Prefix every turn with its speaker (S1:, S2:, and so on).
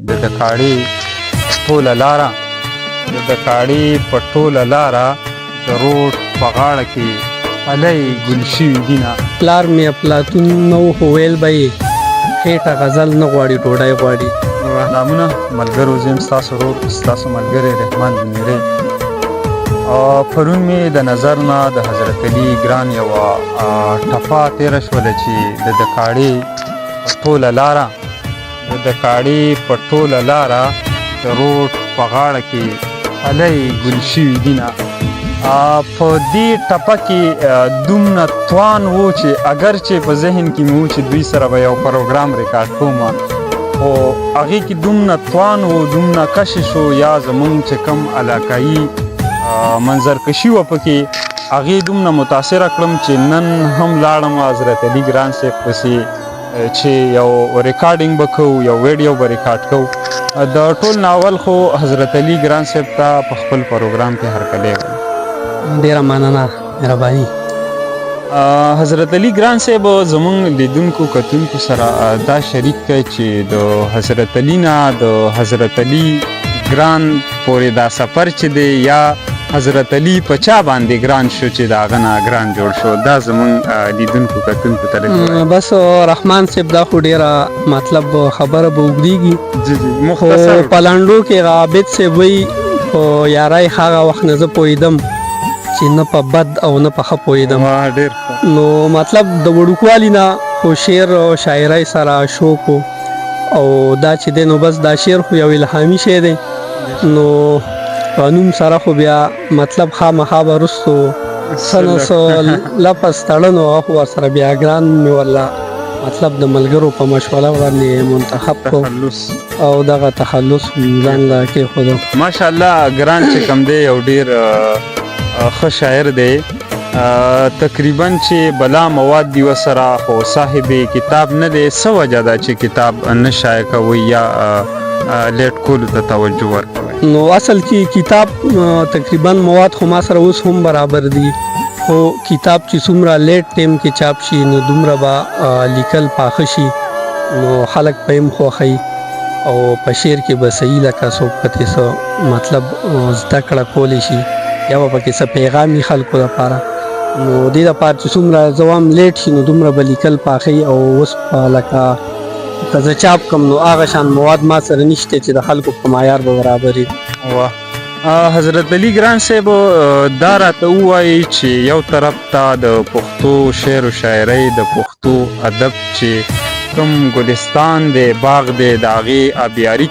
S1: د کاړې ټوله لاره د کاړې په ټوله لاره د روډ په غاړه کې الۍ ګل شوي دینه.
S2: پلار مې افلاطون نه و خو ویل به یې خېټه غزل نه غواړي ډوډۍ غواړي.
S1: نامونه ملګرو، زه یم ستاسو ورور ستاسو ملګری رحمان بنیری. پرون مې د نظر نه د حضرت علي ګران یوه ټپه تېره شوله چې د کاړې په ټوله لاره د کاړې په ټوله لاره د روډ په غاړه کې الۍ ګل شوي دینه. په دې ټپه کې دومره توان و چې اگر چې په ذهن کې مې و چې دوی سره به یو پروګرام ریکارډ کوم، خو هغې کې دومره توان و، دومره کشش و، یا زمونږ چې کوم علاقایي منظرکشي وه پکې هغې دومره متاثره کړم چې نن هم لاړم حضرت علي ګران صاحب پسې چې یو ریکارډینګ به کوو، یو ویډیو به ریکارډ کوو. د ټول ناول خو حضرت علي ګران صاحب ته په خپل پروګرام کې هرکلی وایم.
S2: ډېره مننه، مهرباني.
S1: حضرت علي ګران صاحب زمونږ لیدونکو کتونکو سره دا شریک کړی چې د حضرت علي نه د حضرت علي ګران پورې دا سفر چې دی یا حضرت علي په چا باندې ګران شو چې د هغه نه ګران جوړ شو، دا زمونږ لیدونکو کتونکو ته
S2: بس رحمان صاحب دا خو ډېره مطلب خبره به اوږدېږي، خو په لنډو کې عابد صاحب وایي په یارۍ هغه وخت نه زه پوهېدم چې نه په بد او نه په ښه پوهېدم. نو مطلب د وړوکوالي نه خو شعر او شاعرۍ سره شوق و، او دا چې دی نو بس دا شعر خو یو الهامي شی دی، نو قانون سره خو بیا مطلب خامخا به وروستو څه نه څه لفظ تړن و خو ورسره بیا ګران مې والله مطلب د ملګرو په مشوره باندې منتخب کړو او دغه تخلص ځان له کېښودو.
S1: ماشاءالله ګران چې کوم دی یو ډېر ښه شاعر دی، تقریبا چې بلا مواد دی ورسره، خو صاحب کتاب نه دی. څه وجه ده چې کتاب نه شایع کوئ یا لیټ کولو ته توجه ورکوئ؟
S2: نو اصل کې کتاب تقریبا مواد خو ما سره اوس هم برابر دي، خو کتاب چې څومره لیټ ټایم کې چاپ شي نو دومره به لیکل پاخه شي، نو خلک به هم خوښوي او په شعر کې به صحیح لکه څوک پکې څه مطلب زده کړه کولی شي یا به پکې څه پیغام وي خلکو لپاره. نو دې دپاره چې څومره زوام لیټ شي نو دومره به لیکل پاخه او اوس لکه که زه چاپ کړم نو هغه شان مواد ما سره نشته چې د خلکو په معیار به برابر وي.
S1: حضرت علي ګران صاحب دا راته ووایي چې یو طرف ته د پښتو شعر و شاعرۍ د پښتو ادب چې کوم ګلستان دی، باغ دی، د هغې آبیاري